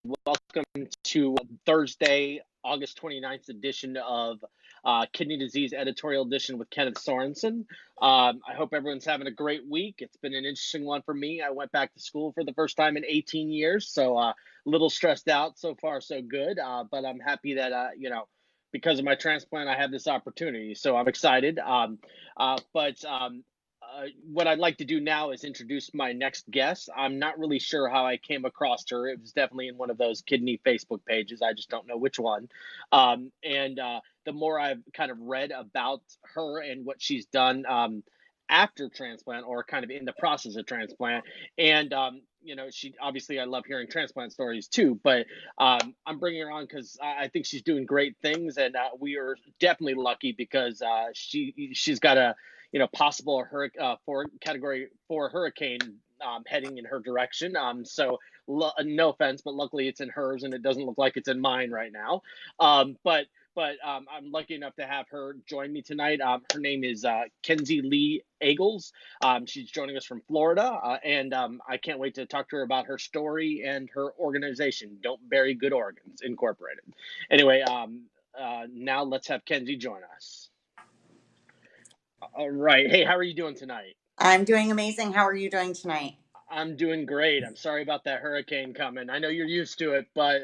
Welcome to Thursday, August 29th edition of Kidney Disease Editorial Edition with Kenneth Sorenson. I hope everyone's having a great week. It's been an interesting one for me. I went back to school for the first time in 18 years, so a little stressed out. So far, so good. But I'm happy that, because of my transplant, I have this opportunity. So I'm excited. What I'd like to do now is introduce my next guest. I'm not really sure how I came across her. It was definitely in one of those kidney Facebook pages. I just don't know which one. The more I've kind of read about her and what she's done after transplant or kind of in the process of transplant, and she obviously I love hearing transplant stories too. But I'm bringing her on because I think she's doing great things, and we are definitely lucky because she's got a possible for Category 4 hurricane heading in her direction. No offense, but luckily it's in hers, and it doesn't look like it's in mine right now. I'm lucky enough to have her join me tonight. Her name is Kynse Leigh Agles. She's joining us from Florida, and I can't wait to talk to her about her story and her organization, Don't Bury Goof Organs Incorporated. Anyway, now let's have Kynse join us. All right. Hey, how are you doing tonight? I'm doing amazing. How are you doing tonight? I'm doing great. I'm sorry about that hurricane coming. I know you're used to it, but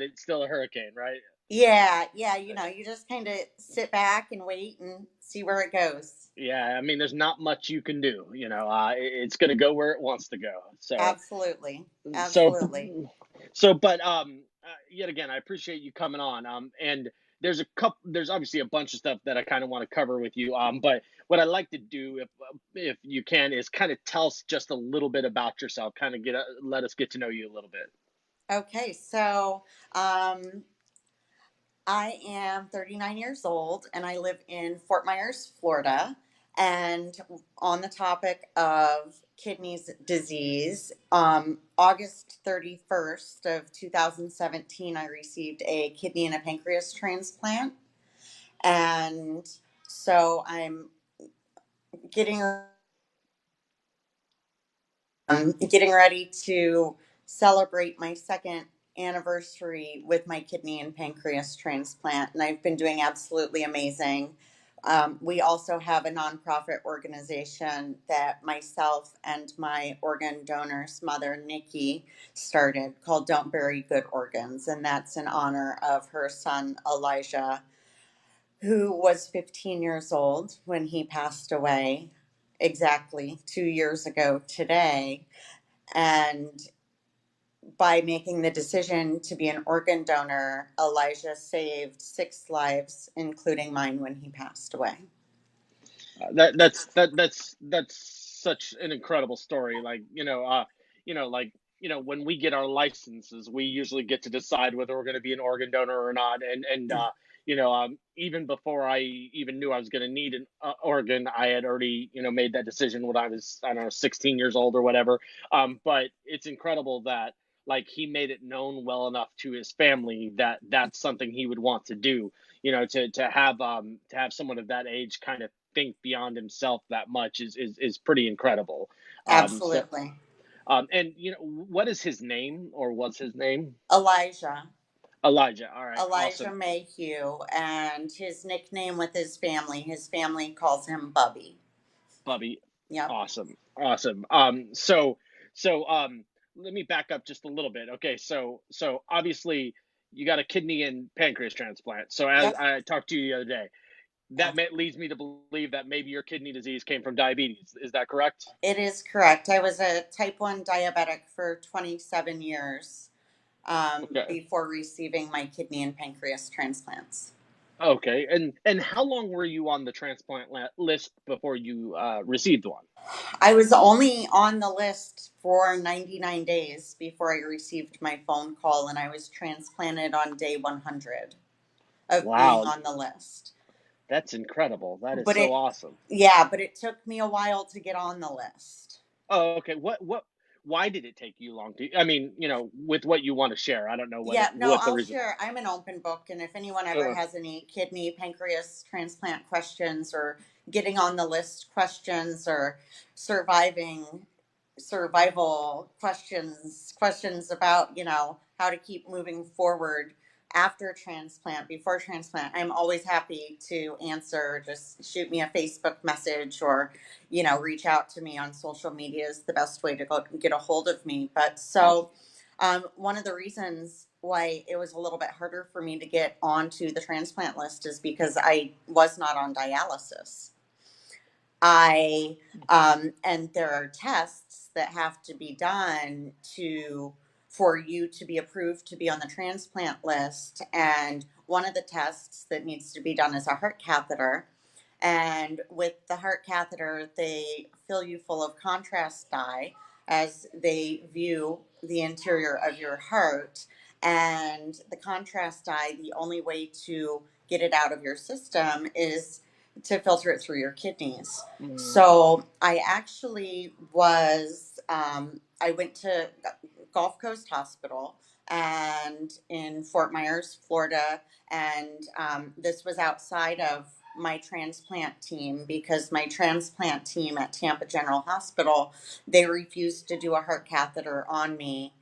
it's still a hurricane, right? Yeah. You just kind of sit back and wait and see where it goes. Yeah, I mean, there's not much you can do. It's going to go where it wants to go. Absolutely. So, Absolutely. yet again, I appreciate you coming on. And there's obviously a bunch of stuff that I kind of want to cover with you. But what I like to do, if you can, is kind of tell us just a little bit about yourself. Kind of let us get to know you a little bit. Okay. So, I am 39 years old and I live in Fort Myers, Florida. And on the topic of kidneys disease, August 31st of 2017, I received a kidney and a pancreas transplant. And so I'm getting getting ready to celebrate my second anniversary with my kidney and pancreas transplant, and I've been doing absolutely amazing. We also have a nonprofit organization that myself and my organ donor's mother, Nikki, started called Don't Bury Goof Organs, and that's in honor of her son, Elijah, who was 15 years old when he passed away exactly 2 years ago today. And by making the decision to be an organ donor, Elijah saved 6 lives, including mine when he passed away. That's such an incredible story. When we get our licenses, we usually get to decide whether we're going to be an organ donor or not. Even before I even knew I was going to need an organ, I had already made that decision when I was, I don't know, 16 years old or whatever. But it's incredible that like he made it known well enough to his family that that's something he would want to do. To have someone of that age kind of think beyond himself that much is pretty incredible. Um, so, Absolutely. and what is his name or was his name? Elijah. Elijah. All right, Elijah awesome, Mayhew. And his nickname with his family calls him Bubby. Bubby. Yep. Awesome, awesome. So let me back up just a little bit. Okay, so obviously you got a kidney and pancreas transplant. So as Yep. I talked to you the other day, leads me to believe that maybe your kidney disease came from diabetes. Is that correct? It is correct. I was a type 1 diabetic for 27 years Okay. before receiving my kidney and pancreas transplants. Okay. And how long were you on the transplant list before you received one? I was only on the list for 99 days before I received my phone call, and I was transplanted on day 100 of being Wow, on the list. that's incredible. That is But so it, awesome. yeah, but it took me a while to get on the list. Oh, okay. Why did it take you long to? I mean, with what you want to share. I don't know Yeah, no, what the I'll reason. share. I'm an open book, and if anyone ever Uh, has any kidney, pancreas transplant questions, or getting on the list questions, or surviving survival questions about how to keep moving forward after transplant, before transplant, I'm always happy to answer. Just shoot me a Facebook message, or, reach out to me on social media is the best way to go get a hold of me. But Awesome. so, one of the reasons why it was a little bit harder for me to get onto the transplant list is because I was not on dialysis. I and there are tests that have to be done to for you to be approved to be on the transplant list. And one of the tests that needs to be done is a heart catheter. And with the heart catheter, they fill you full of contrast dye as they view the interior of your heart. And the contrast dye, the only way to get it out of your system is to filter it through your kidneys. Mm. So I actually I went to Gulf Coast Hospital and in Fort Myers, Florida, and this was outside of my transplant team because my transplant team at Tampa General Hospital, they refused to do a heart catheter on me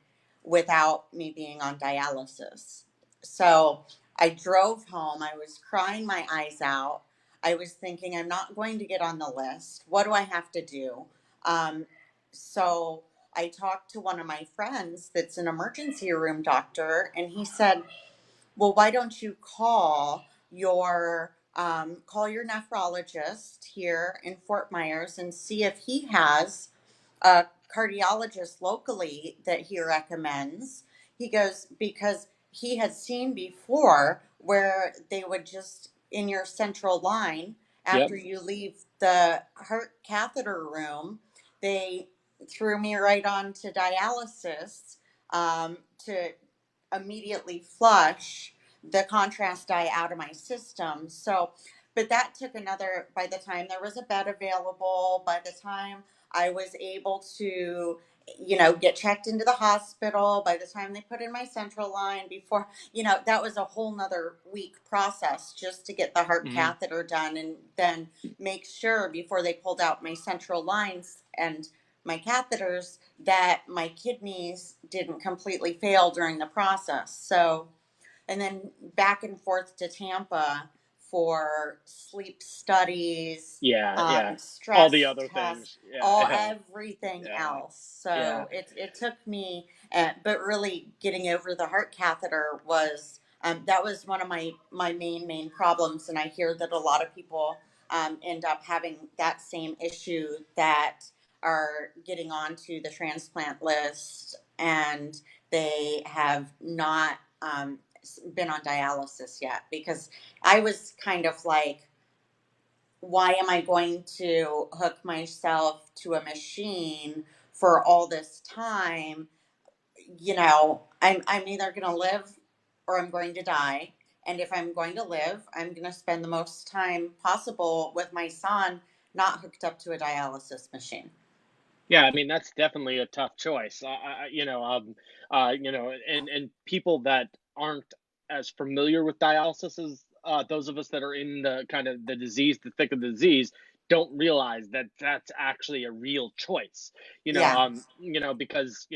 without me being on dialysis. So I drove home. I was crying my eyes out. I was thinking, I'm not going to get on the list. What do I have to do? Um, so I talked to one of my friends that's an emergency room doctor, and he said, well, why don't you call your nephrologist here in Fort Myers and see if he has a cardiologist locally that he recommends. He goes, because he had seen before where they would just in your central line Yep. after you leave the heart catheter room, they threw me right on to dialysis to immediately flush the contrast dye out of my system. So, but that took by the time there was a bed available, by the time I was able to, get checked into the hospital, by the time they put in my central line, before, that was a whole nother week process just to get the heart Hmm. catheter done and then make sure before they pulled out my central lines and my catheters that my kidneys didn't completely fail during the process. So, and then back and forth to Tampa for sleep studies, Yeah, yeah. All the stress other tests, things. Yeah, all yeah, everything yeah, else. yeah. So it took me, but really getting over the heart catheter was that was one of my main problems, and I hear that a lot of people end up having that same issue that are getting onto the transplant list and they have not been on dialysis yet, because I was kind of like, why am I going to hook myself to a machine for all this time? I'm either going to live or I'm going to die. And if I'm going to live, I'm going to spend the most time possible with my son, not hooked up to a dialysis machine. Yeah, I mean that's definitely a tough choice. And people that aren't as familiar with dialysis as those of us that are in the kind of the disease, the thick of the disease, don't realize that that's actually a real choice. Yeah, Because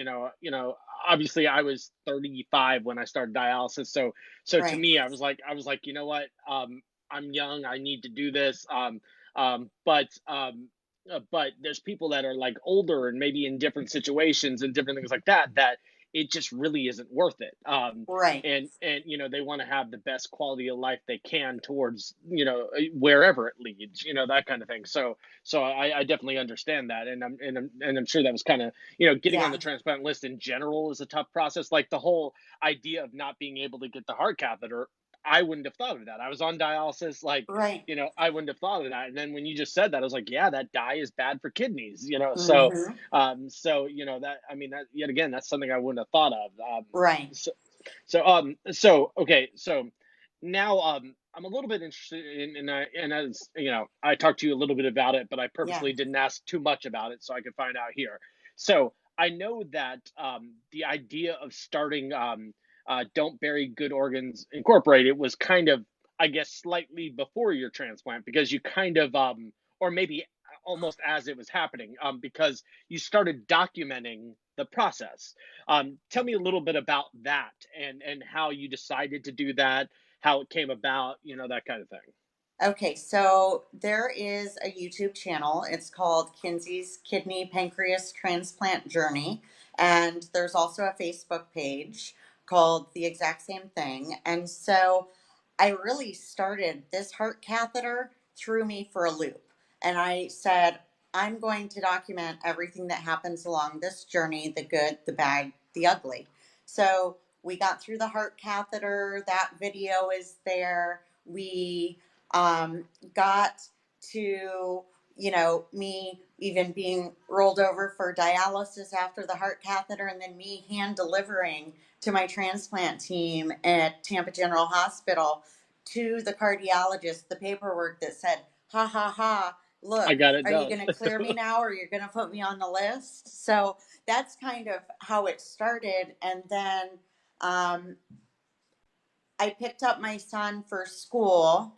obviously I was 35 when I started dialysis, so to right, me, I was like, you know what, I'm young, I need to do this, but there's people that are like older and maybe in different situations and different things like that it just really isn't worth it. right. And they want to have the best quality of life they can towards wherever it leads, that kind of thing. So I definitely understand that, and I'm sure that was kind of getting on Yeah, the transplant list in general is a tough process. Like the whole idea of not being able to get the heart catheter, I wouldn't have thought of that. I was on dialysis, like, right. I wouldn't have thought of that. And then when you just said that, I was like, yeah, that dye is bad for kidneys. Hmm. That, I mean, that yet again, that's something I wouldn't have thought of. Right. So okay, so now I'm a little bit interested and as I talked to you a little bit about it, but I Yeah. purposely didn't ask too much about it so I could find out here. So I know that the idea of starting Don't Bury Good Organs Incorporated was kind of, I guess, slightly before your transplant, because you kind of or maybe almost as it was happening, because you started documenting the process. Tell me a little bit about that, and how you decided to do that, how it came about, that kind of thing. Okay, so there is a YouTube channel. It's called Kynse's Kidney Pancreas Transplant Journey. And there's also a Facebook page called the exact same thing. And so I really started this heart catheter threw me for a loop. And I said, I'm going to document everything that happens along this journey, the good, the bad, the ugly. So we got through the heart catheter. That video is there. We got to, me even being rolled over for dialysis after the heart catheter, and then me hand delivering to my transplant team at Tampa General Hospital to the cardiologist the paperwork that said, ha ha ha, I look, got it are you done. going to clear me now or you're going to put me on the list? So that's kind of how it started. And then I picked up my son for school.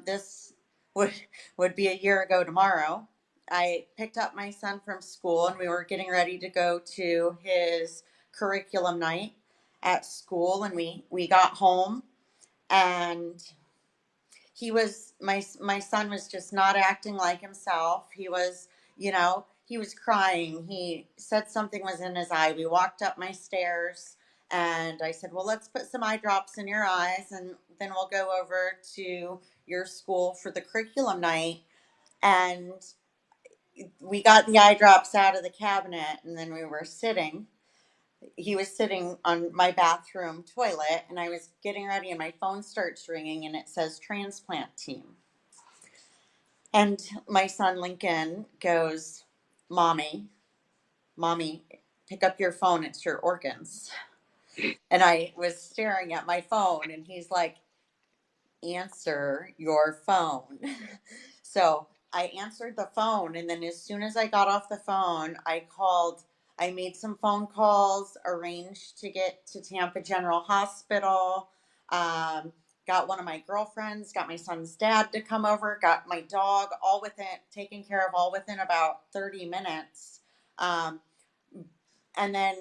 This would would be a year ago tomorrow. I picked up my son from school, and we were getting ready to go to his curriculum night at school. And we got home, and my son was just not acting like himself. He was crying. He said something was in his eye. We walked up my stairs, and I said, well, let's put some eye drops in your eyes, and then we'll go over to your school for the curriculum night. And we got the eye drops out of the cabinet, and then we were sitting. He was sitting on my bathroom toilet, and I was getting ready, and my phone starts ringing, and it says transplant team. And my son Lincoln goes, Mommy, Mommy, pick up your phone. It's your organs. And I was staring at my phone, and he's like, answer your phone. So I answered the phone. And then as soon as I got off the phone, I made some phone calls, arranged to get to Tampa General Hospital. Um, got one of my girlfriends, got my son's dad to come over, got my dog, all within taken care of, all within about 30 minutes. Um, and then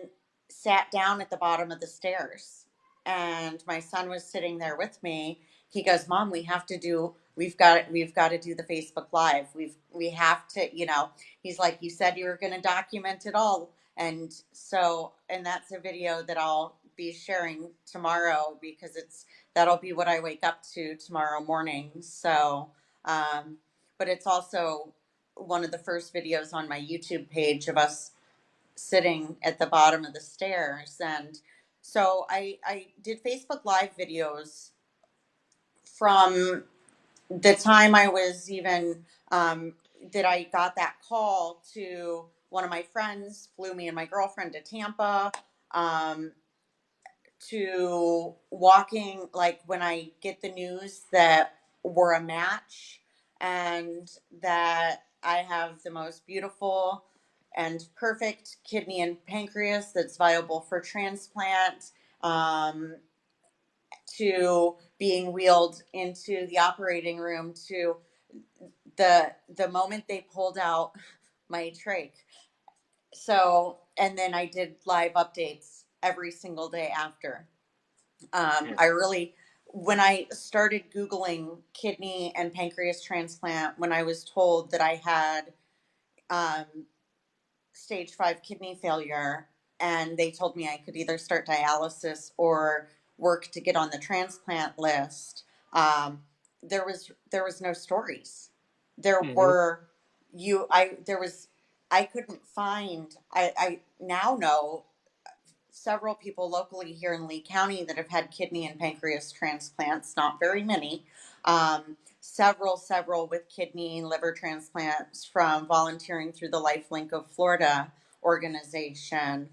sat down at the bottom of the stairs. And my son was sitting there with me. He goes, Mom, we've got to do the Facebook Live. We have to, he's like, you said you were going to document it all. And that's a video that I'll be sharing tomorrow, because that'll be what I wake up to tomorrow morning. So, but it's also one of the first videos on my YouTube page of us sitting at the bottom of the stairs. And so I did Facebook Live videos from the time I was even, that I got that call, to one of my friends flew me and my girlfriend to Tampa, um, to walking, like when I get the news that we're a match and that I have the most beautiful and perfect kidney and pancreas that's viable for transplant, um, to being wheeled into the operating room, to the moment they pulled out my trach. So, and then I did live updates every single day after. Yeah. I really, when I started Googling kidney and pancreas transplant, when I was told that I had um, stage 5 kidney failure, and they told me I could either start dialysis or work to get on the transplant list, um, there was no stories. There Hmm. were you I there was I couldn't find. I now know several people locally here in Lee County that have had kidney and pancreas transplants, not very many. Several with kidney and liver transplants from volunteering through the Lifelink of Florida organization.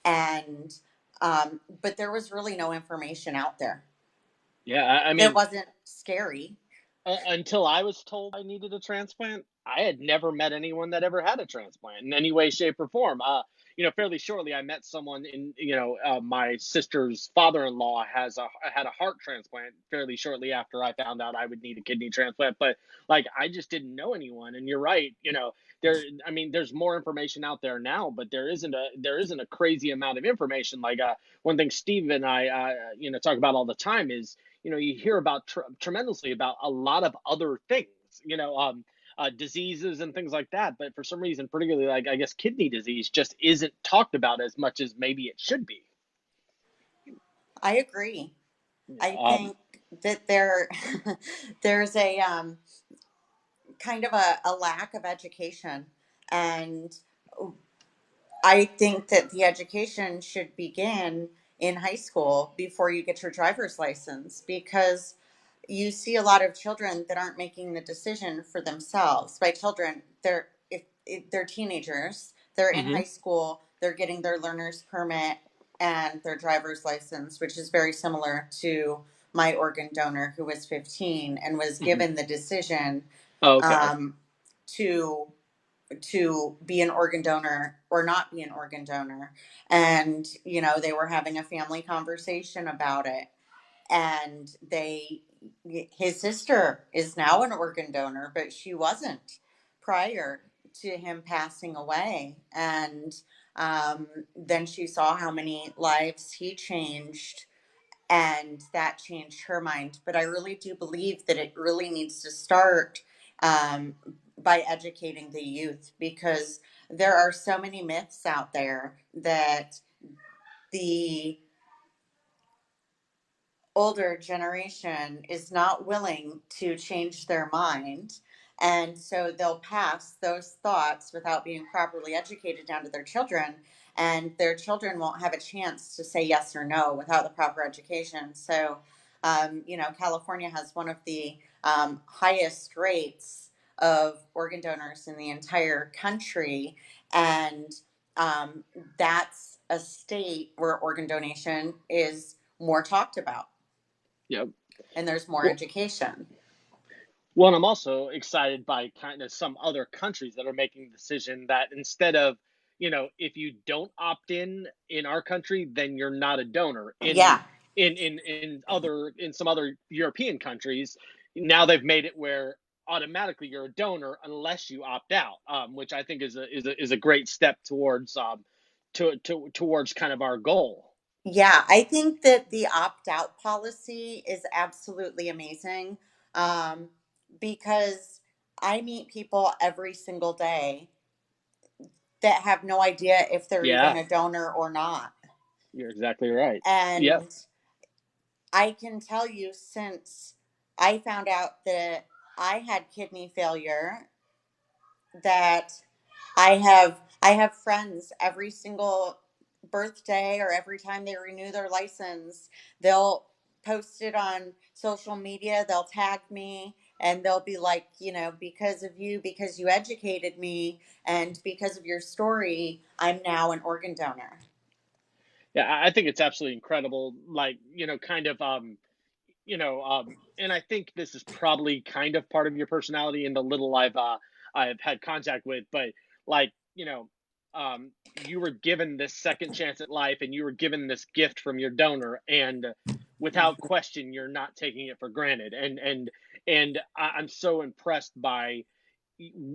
And, but there was really no information out there. Yeah. I It mean, wasn't scary. until I was told I needed a transplant, I had never met anyone that ever had a transplant in any way, shape, or form. fairly shortly, I met someone in, my sister's father-in-law had a heart transplant fairly shortly after I found out I would need a kidney transplant. But like, I just didn't know anyone. And you're right, I mean, there's more information out there now, but there isn't a crazy amount of information. Like, one thing Steve and I, talk about all the time is, you hear about tremendously about a lot of other things, diseases and things like that. But for some reason, particularly like, I guess, kidney disease just isn't talked about as much as maybe it should be. I agree. Yeah. I think that there's a kind of a lack of education, and I think that the education should begin in high school before you get your driver's license, because you see a lot of children that aren't making the decision for themselves. By children, if they're teenagers, they're in Hmm. high school, they're getting their learner's permit and their driver's license, which is very similar to my organ donor who was 15 and was Hmm. given the decision Oh, okay. um, to be an organ donor or not be an organ donor. And they were having a family conversation about it, and his sister is now an organ donor, but she wasn't prior to him passing away. And then she saw how many lives he changed, and that changed her mind. But I really do believe that it really needs to start um, by educating the youth, because there are so many myths out there that the older generation is not willing to change their mind. And so they'll pass those thoughts without being properly educated down to their children. And their children won't have a chance to say yes or no without the proper education. So, California has one of the highest rates of organ donors in the entire country. And um, that's a state where organ donation is more talked about Yeah. and there's more Well, education. Well, and I'm also excited by kind of some other countries that are making the decision that instead of, if you don't opt in our country, then you're not a donor. In Yeah. some other European countries, now they've made it where automatically you're a donor unless you opt out, which I think is a great step towards kind of our goal. Yeah. I think that the opt out policy is absolutely amazing, um, because I meet people every single day that have no idea if they're even Yeah, a donor or not. you're exactly right. Yep. And I can tell you, since I found out that I had kidney failure, that I have friends every single birthday or every time they renew their license, they'll post it on social media, they'll tag me, and they'll be like, because of you, because you educated me, and because of your story, I'm now an organ donor. Yeah, I think it's absolutely incredible. Like, kind of, and I think this is probably kind of part of your personality in the little I've had contact with. But like, you were given this second chance at life, and you were given this gift from your donor, and without question, you're not taking it for granted. And I'm so impressed by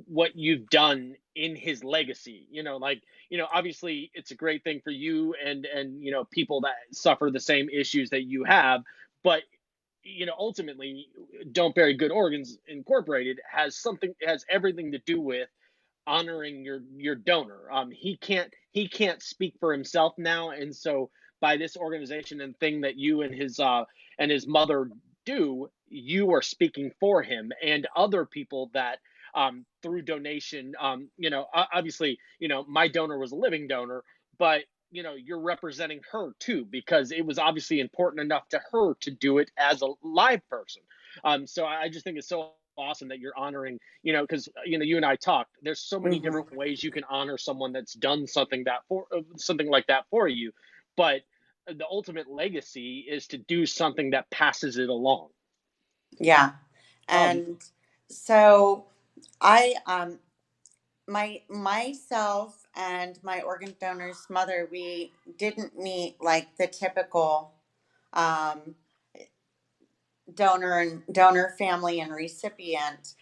what you've done in his legacy. Like, obviously it's a great thing for you and people that suffer the same issues that you have. But ultimately, Don't Bury Good Organs Incorporated has everything to do with honoring your donor. He can't speak for himself now, and so by this organization and thing that you and his mother do, you are speaking for him and other people that, through donation, obviously, my donor was a living donor, but you're representing her too, because it was obviously important enough to her to do it as a live person. So I just think it's so awesome that you're honoring, because you and I talked. There's so many Hmm. different ways you can honor someone that's done something like that for you, but the ultimate legacy is to do something that passes it along. Yeah. Um, And so I myself and my organ donor's mother, we didn't meet like the typical um, donor family and recipient.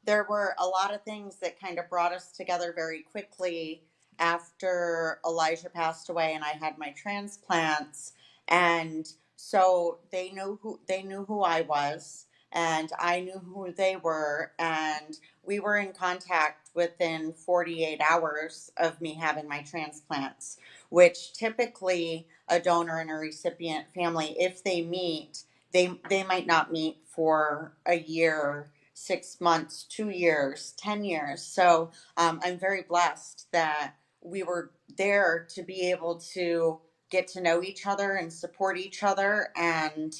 There were a lot of things that kind of brought us together very quickly after Elijah passed away and I had my transplants. And so they knew who I was and I knew who they were, and we were in contact within 48 hours of me having my transplants, which typically a donor and a recipient family, if they meet, they might not meet for a year, 6 months, 2 years, 10 years. So I'm very blessed that we were there to be able to get to know each other and support each other, and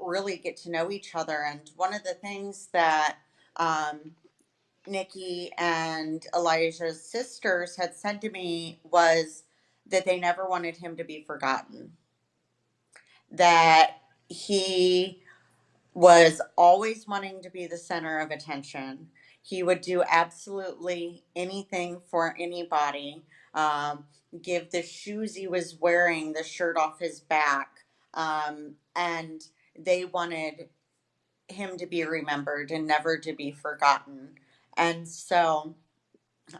really get to know each other. And one of the things that um, Nikki and Elijah's sisters had said to me was that they never wanted him to be forgotten, that he was always wanting to be the center of attention. He would do absolutely anything for anybody. Um, give the shoes he was wearing, the shirt off his back. And they wanted him to be remembered and never to be forgotten. And so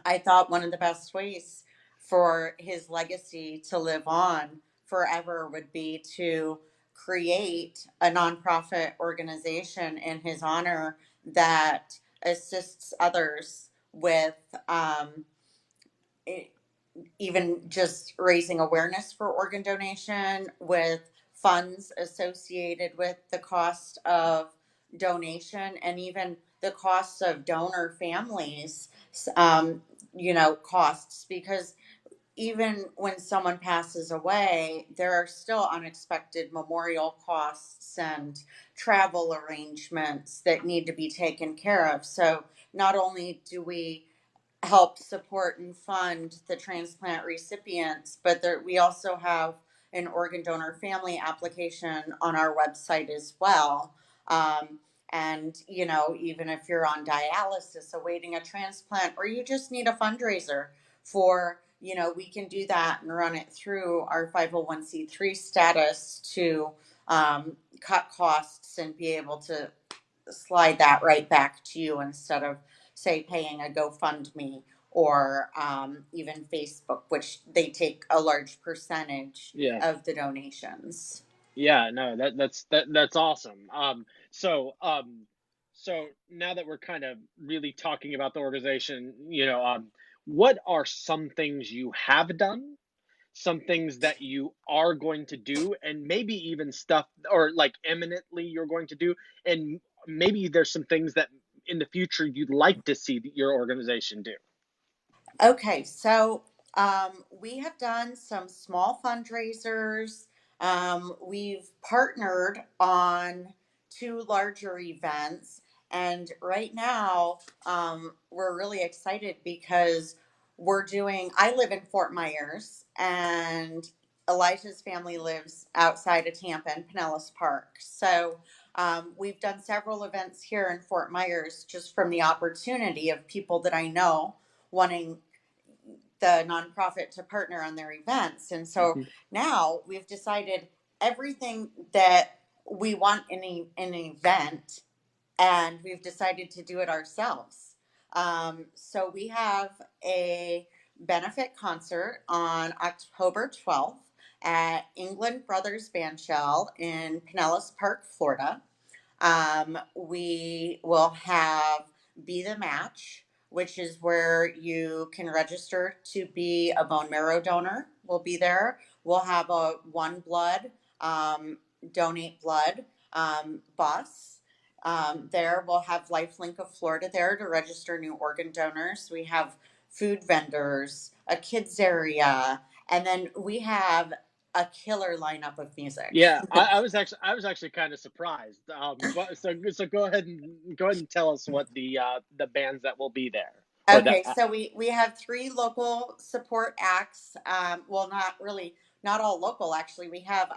I thought one of the best ways for his legacy to live on forever would be to create a nonprofit organization in his honor that assists others with um, e- even just raising awareness for organ donation, with funds associated with the cost of donation, and even the costs of donor families, um, costs, because even when someone passes away, there are still unexpected memorial costs and travel arrangements that need to be taken care of. So not only do we help support and fund the transplant recipients, but we also have an organ donor family application on our website as well. And, even if you're on dialysis awaiting a transplant, or you just need a fundraiser for, we can do that and run it through our 501c3 status to cut costs and be able to slide that right back to you instead of, say, paying a GoFundMe or even Facebook, which they take a large percentage Yeah. of the donations. Yeah, no, that's awesome. So now that we're kind of really talking about the organization, what are some things you have done, some things that you are going to do, and maybe even stuff or like eminently you're going to do, and maybe there's some things that in the future you'd like to see your organization do. Okay, so we have done some small fundraisers. We've partnered on two larger events. And right now, we're really excited because I live in Fort Myers, and Elijah's family lives outside of Tampa in Pinellas Park. So we've done several events here in Fort Myers just from the opportunity of people that I know wanting the nonprofit to partner on their events. And so Mhm. now we've decided everything that we want in an event, and we've decided to do it ourselves. So we have a benefit concert on October 12th at England Brothers Bandshell in Pinellas Park, Florida. We will have Be the Match, which is where you can register to be a bone marrow donor. We'll be there. We'll have a One Blood, um, donate blood bus. There, we'll have Lifelink of Florida there to register new organ donors. We have food vendors, a kids area, and then we have a killer lineup of music. Yeah, I was actually kind of surprised. But so go ahead and tell us what the bands that will be there or that. Okay, so we have three local support acts. Well, not really, not all local actually. We have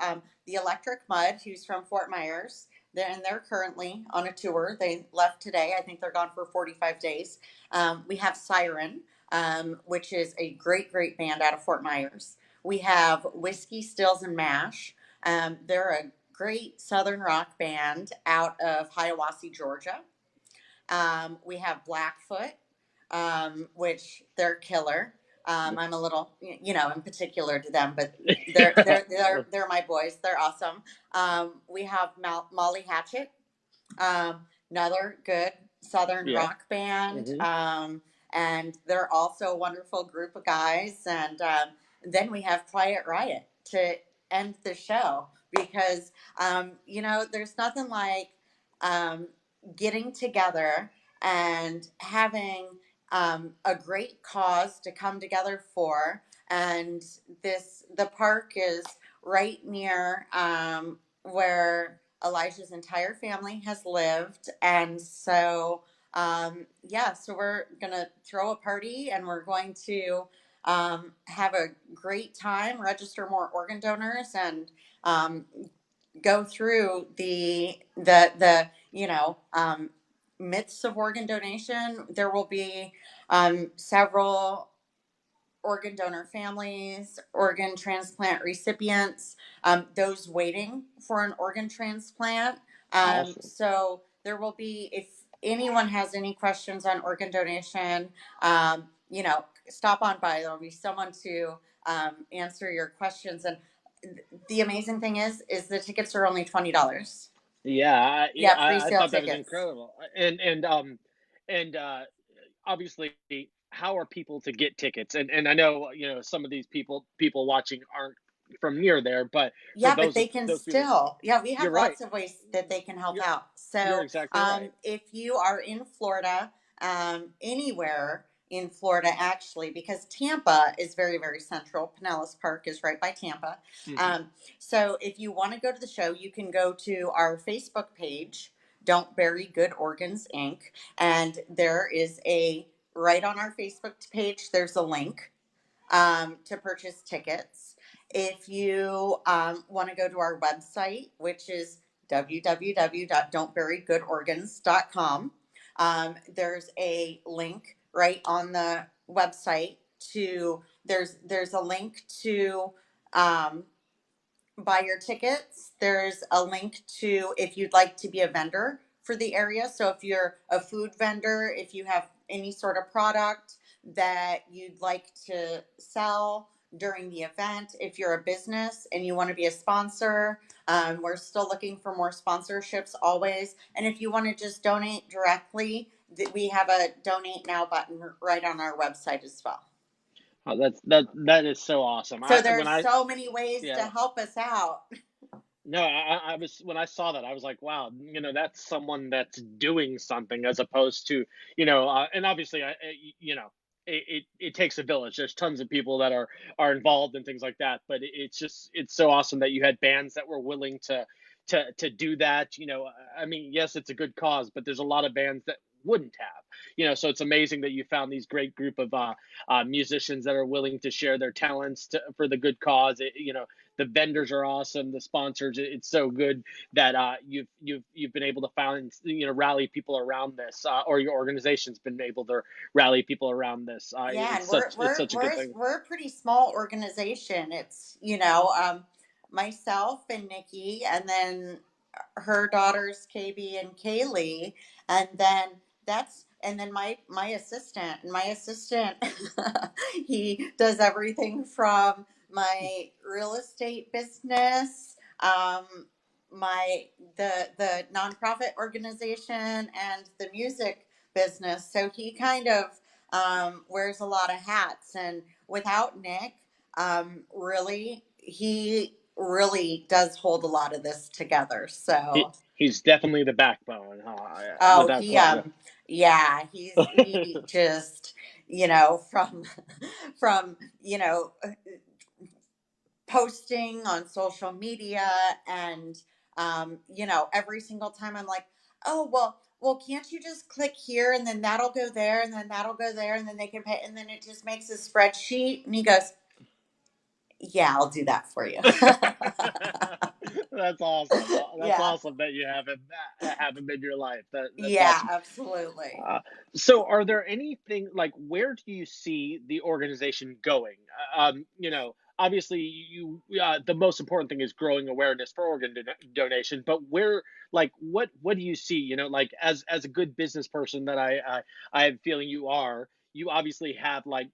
the Electric Mud, who's from Fort Myers. they're currently on a tour. They left today. I think they're gone for 45 days. We have Siren, which is a great band out of Fort Myers. We have Whiskey, Stills, and Mash. They're a great Southern rock band out of Hiawassee, Georgia. We have Blackfoot, which they're killer. I'm a little, in particular to them, but they're my boys. They're awesome. We have Molly Hatchet, another good Southern Yeah. rock band. Hmm. And they're also a wonderful group of guys. And then we have Quiet Riot to end the show because, there's nothing like um, getting together and having a great cause to come together for. And the park is right near where Elijah's entire family has lived. And so, so we're going to throw a party and we're going to have a great time, register more organ donors, and um, go through the myths of organ donation. There will be several organ donor families, organ transplant recipients, those waiting for an organ transplant. Awesome. So there will be, if anyone has any questions on organ donation, stop on by. There will be someone to answer your questions. And the amazing thing is the tickets are only $20. Yeah, Yeah, I pre-sale thought that was tickets. incredible. And obviously, how are people to get tickets? And I know, some of these people watching aren't from near there, but for Yeah, but they can those people, still, yeah, we you're have right. lots of ways that they can help You're out. you're So, exactly right. if you are in Florida, anywhere in Florida, actually, because Tampa is very central. Pinellas Park is right by Tampa. Hmm. Um, so, if you want to go to the show, you can go to our Facebook page, Don't Bury Good Organs, Inc. And there is right on our Facebook page, there's a link to purchase tickets. If you want to go to our website, which is www.don'tburygoodorgans.com, there's a link right on the website to there's a link to um, buy your tickets. There's a link to if you'd like to be a vendor for the area. So if you're a food vendor, if you have any sort of product that you'd like to sell during the event, if you're a business and you want to be a sponsor, we're still looking for more sponsorships always. And if you want to just donate directly, we have a donate now button right on our website as well. Oh, that is so awesome. So When there's I so many ways to Yeah. help us out. No, I was when I saw that, I was like, wow, that's someone that's doing something as opposed to, and obviously, it takes a village. There's tons of people that are involved and things like that, but it's so awesome that you had bands that were willing to do that. I mean, yes, it's a good cause, but there's a lot of bands that wouldn't have, so it's amazing that you found these great group of musicians that are willing to share their talents for the good cause. The vendors are awesome, the sponsors. It's so good that you've been able to find, rally people around this, or your organization's been able to rally people around this. Yeah, and It's such a good thing. we're a pretty small organization. It's myself and Nikki, and then her daughters KB and Kaylee, and then my assistant. And my assistant, he does everything from my real estate business, my the nonprofit organization, and the music business. So he kind of wears a lot of hats. And without Nick, he really does hold a lot of this together. So, He's definitely the backbone, oh, without question. yeah, he just, from, from, posting on social media and, every single time I'm like, oh, well, can't you just click here and then that'll go there and then that'll go there and then they can pay and then it just makes a spreadsheet and he goes, yeah, I'll do that for you. That's awesome. That's Yeah. awesome that you have him in your life. That's Yeah, awesome. absolutely. Uh, so, are there anything like where do you see the organization going? Obviously, the most important thing is growing awareness for organ donation. But where, like, what do you see? Like as a good business person that I have a feeling you are. You obviously have like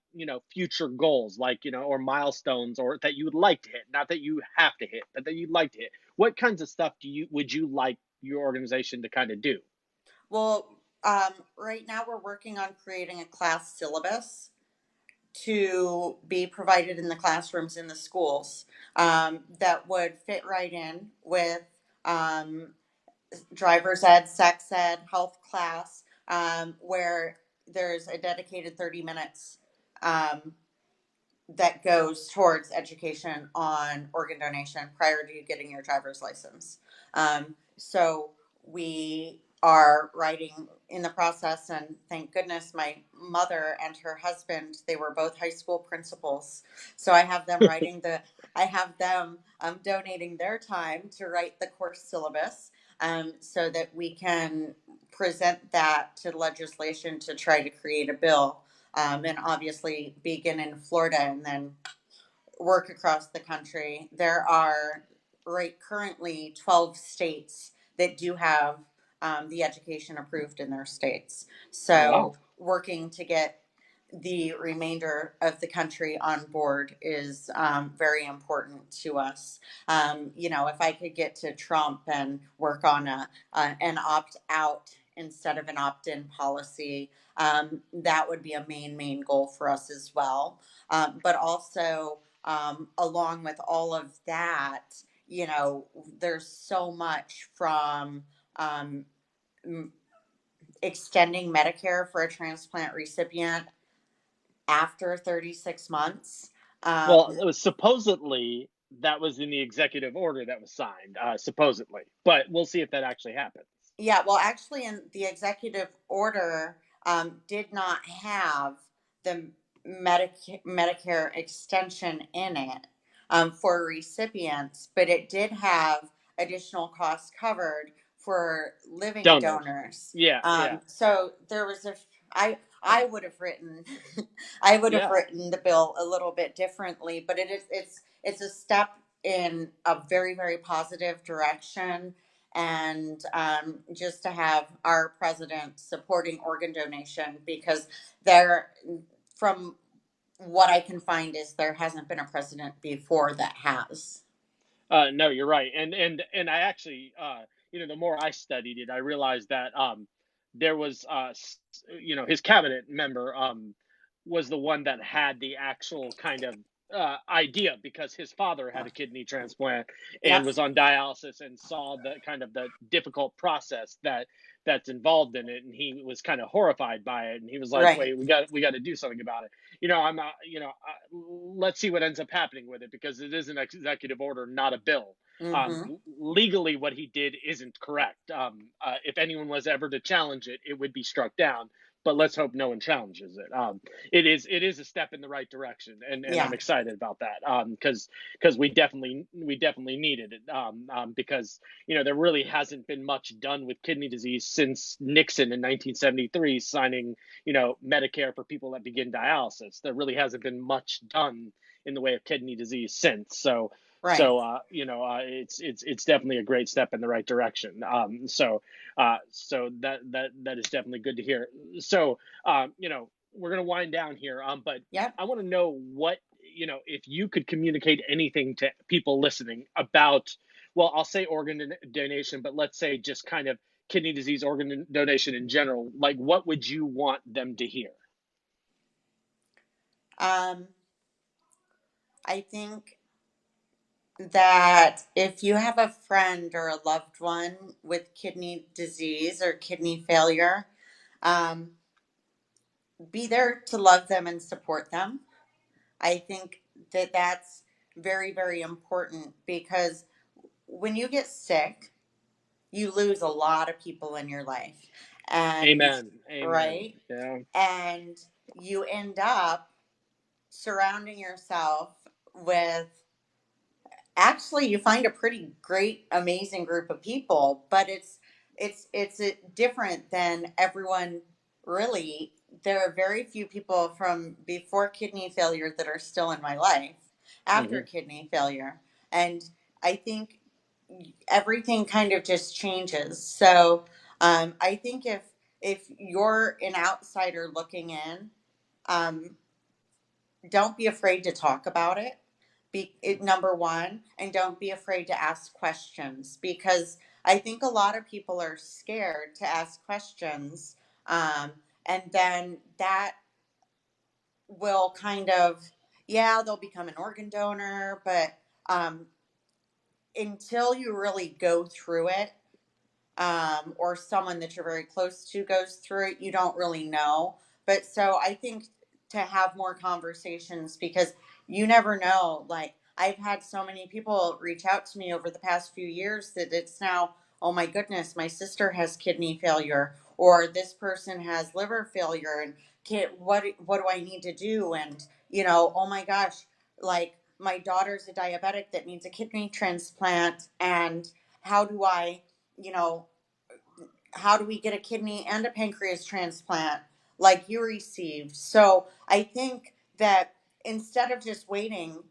future goals, like or milestones, or that you would like to hit. Not that you have to hit, but that you'd like to hit. What kinds of stuff would you like your organization to kind of do? Well, right now we're working on creating a class syllabus to be provided in the classrooms in the schools, that would fit right in with um, driver's ed, sex ed, health class, where there's a dedicated 30 minutes um, that goes towards education on organ donation prior to you getting your driver's license. So we are writing in the process, and thank goodness my mother and her husband, they were both high school principals. So I have them donating their time to write the course syllabus, so that we can present that to legislation to try to create a bill, and obviously begin in Florida and then work across the country. There are right currently 12 states that do have the education approved in their states. Oh, wow. So working to get the remainder of the country on board is very important to us. If I could get to Trump and work on an opt out instead of an opt in policy, that would be a main goal for us as well. But also, along with all of that, there's so much from um, extending Medicare for a transplant recipient after 36 months. Well, Um, it was supposedly that was in the executive order that was signed, supposedly, but we'll see if that actually happens. Yeah, well, actually, in the executive order, did not have the Medicare extension in it, for recipients, but it did have additional costs covered for living Donors. donors. Yeah, yeah, So there was I would have written I would have yeah. written the bill a little bit differently, but it's a step in a very positive direction, and just to have our president supporting organ donation, because there, from what I can find, is there hasn't been a president before that has. No, you're right, and I actually, the more I studied it, I realized that there was, his cabinet member was the one that had the actual kind of idea because his father had a kidney transplant and Yep. was on dialysis and saw the kind of the difficult process that's involved in it, and he was kind of horrified by it, and he was like, Right. "Wait, we got to do something about it." I'm not, let's see what ends up happening with it because it is an executive order, not a bill. Mm-hmm. Legally, what he did isn't correct. If anyone was ever to challenge it, it would be struck down. But let's hope no one challenges it. It is a step in the right direction, and I'm Yeah. excited about that because we definitely needed it because there really hasn't been much done with kidney disease since Nixon in 1973 signing Medicare for people that begin dialysis. There really hasn't been much done in the way of kidney disease since. So Right. so it's definitely a great step in the right direction. So that is definitely good to hear. So we're gonna wind down here. But Yep. I want to know what if you could communicate anything to people listening about. Well, I'll say organ donation, but let's say just kind of kidney disease organ donation in general. Like, what would you want them to hear? um, I think that if you have a friend or a loved one with kidney disease or kidney failure, um, be there to love them and support them. I think that that's very important, because when you get sick, you lose a lot of people in your life. And Amen. Amen. right? Yeah. And you end up surrounding yourself with actually you find a pretty great, amazing group of people, but it's different than everyone really. There are very few people from before kidney failure that are still in my life after Hmm. kidney failure. And I think everything kind of just changes. So I think if you're an outsider looking in, um, don't be afraid to talk about it. Number one, and don't be afraid to ask questions, because I think a lot of people are scared to ask questions, um, and then that will kind of, yeah, they'll become an organ donor, but um, until you really go through it, or someone that you're very close to goes through it, you don't really know. But so I think to have more conversations, because you never know. Like, I've had so many people reach out to me over the past few years that it's now, oh my goodness, my sister has kidney failure, or this person has liver failure, and what do I need to do? And oh my gosh, like my daughter's a diabetic that needs a kidney transplant, and how do I, you know, how do we get a kidney and a pancreas transplant like you received? So I think that instead of just waiting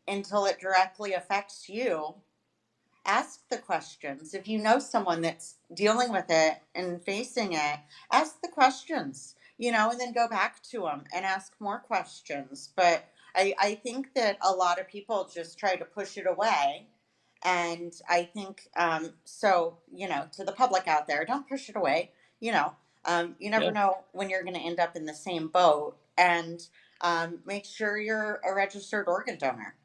until it directly affects you, ask the questions. If you know someone that's dealing with it and facing it, ask the questions, and then go back to them and ask more questions. But I think that a lot of people just try to push it away. And I think, so, to the public out there, don't push it away. You know, you never Yeah. know when you're going to end up in the same boat. And make sure you're a registered organ donor.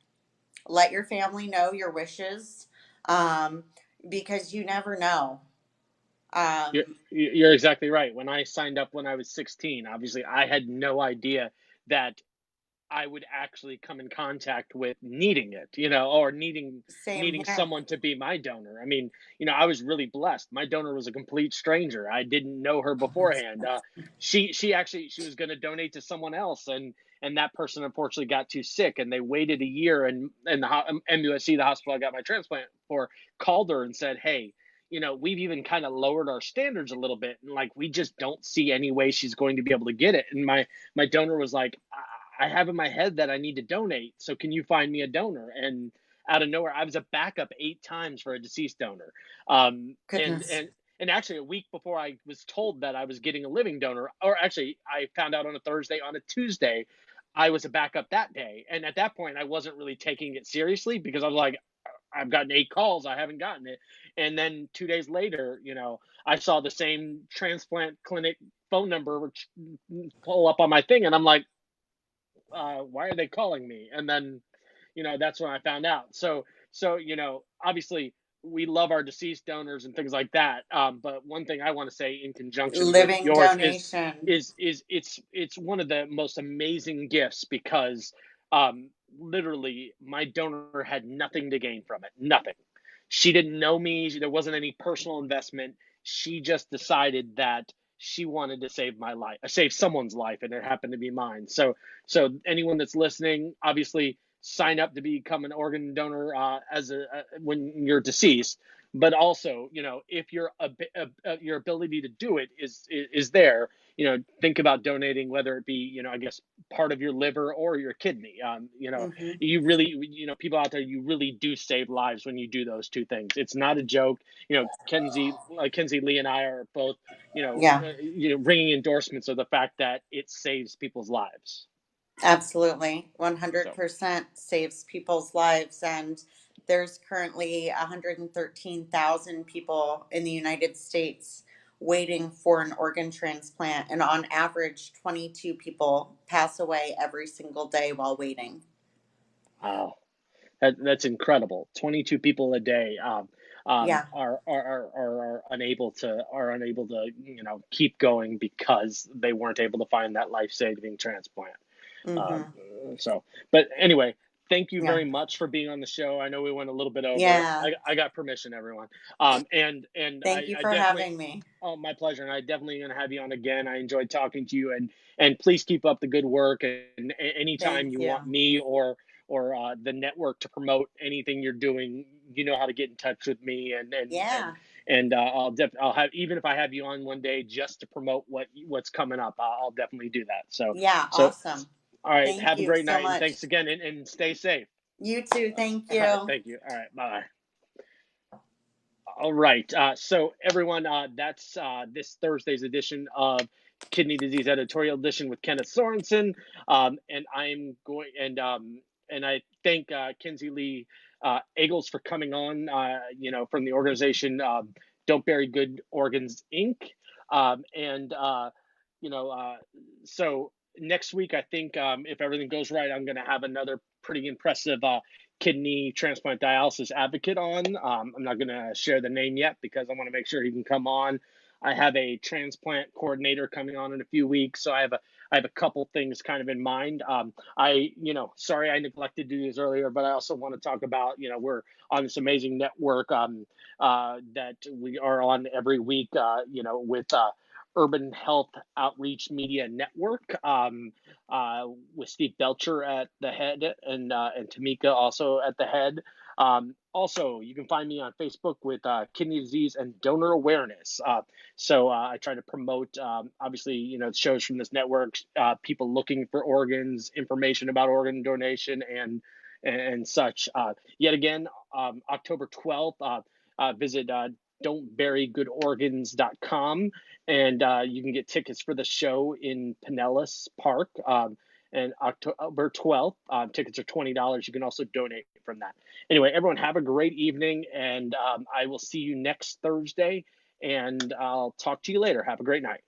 Let your family know your wishes, um, because you never know. You're Um, you're exactly right. When I signed up when I was 16, obviously I had no idea that I would actually come in contact with needing it, or Same needing here. someone to be my donor. I mean, I was really blessed. My donor was a complete stranger. I didn't know her beforehand. She was going to donate to someone else, and that person unfortunately got too sick, and they waited a year. And the MUSC, the hospital I got my transplant for, called her and said, "Hey, we've even kind of lowered our standards a little bit, and like we just don't see any way she's going to be able to get it." And my donor was like, I have in my head that I need to donate. So can you find me a donor? And out of nowhere, I was a backup 8 times for a deceased donor. Um, and Goodness. and and actually, a week before I was told that I was getting a living donor, or actually, I found out on a Thursday. On a Tuesday, I was a backup that day. And at that point, I wasn't really taking it seriously because I was like, I've gotten 8 calls, I haven't gotten it. And then 2 days later, I saw the same transplant clinic phone number pull up on my thing, and I'm like, why are they calling me? And then, that's when I found out. So, obviously we love our deceased donors and things like that. But one thing I want to say in conjunction with Living yours is, donation. it's one of the most amazing gifts because, literally my donor had nothing to gain from it. Nothing. She didn't know me. There wasn't any personal investment. She just decided that she wanted to save my life, save someone's life, and it happened to be mine. So anyone that's listening, obviously sign up to become an organ donor when you're deceased. But also, if your ability to do it is there, think about donating, whether it be, I guess, part of your liver or your kidney. Hmm. You really, people out there, you really do save lives when you do those two things. It's not a joke. Kynse Leigh and I are both, Yeah, ringing endorsements of the fact that it saves people's lives. absolutely. So, 100% saves people's lives. And there's currently 113,000 people in the United States waiting for an organ transplant. And on average, 22 people pass away every single day while waiting. wow, that's incredible. 22 people a day, Yeah. are unable to keep going because they weren't able to find that life saving transplant. Um, Hmm. so, but anyway, thank you Yeah. very much for being on the show. I know we went a little bit over. Yeah. I got permission, everyone. And Thank you I for definitely, having me. oh, my pleasure. And I definitely going to have you on again. I enjoyed talking to you, and please keep up the good work. And anytime Thank you you. want me the network to promote anything you're doing, you know how to get in touch with me, Yeah. I'll have, even if I have you on one day just to promote what's coming up, I'll definitely do that. Yeah. So Awesome. all right, Thank have a you great so night, and much. thanks again, and stay safe. You too. Thank All right, you. thank you. All right, bye. All right. So everyone, that's this Thursday's edition of Kidney Disease Editorial Edition with Kenneth Sorenson. And I'm going and I thank Kynse Leigh Agles for coming on. From the organization Don't Bury Goof Organs Inc. And you know, so next week I think if everything goes right, I'm going to have another pretty impressive kidney transplant dialysis advocate on. I'm not going to share the name yet because I want to make sure he can come on. I have a transplant coordinator coming on in a few weeks, so I have a couple things kind of in mind. Sorry I neglected to do this earlier, but I also want to talk about, we're on this amazing network that we are on every week, with Urban Health Outreach Media Network. With Steve Belcher at the head and Tamika also at the head. Also, you can find me on Facebook with kidney disease and donor awareness. I try to promote, obviously, shows from this network, people looking for organs, information about organ donation, and such. Yet again, October 12th, visit don'tburygooforgans.com, and you can get tickets for the show in Pinellas Park. And October 12th, tickets are $20. You can also donate from that. Anyway, everyone have a great evening, and I will see you next Thursday, and I'll talk to you later. Have a great night.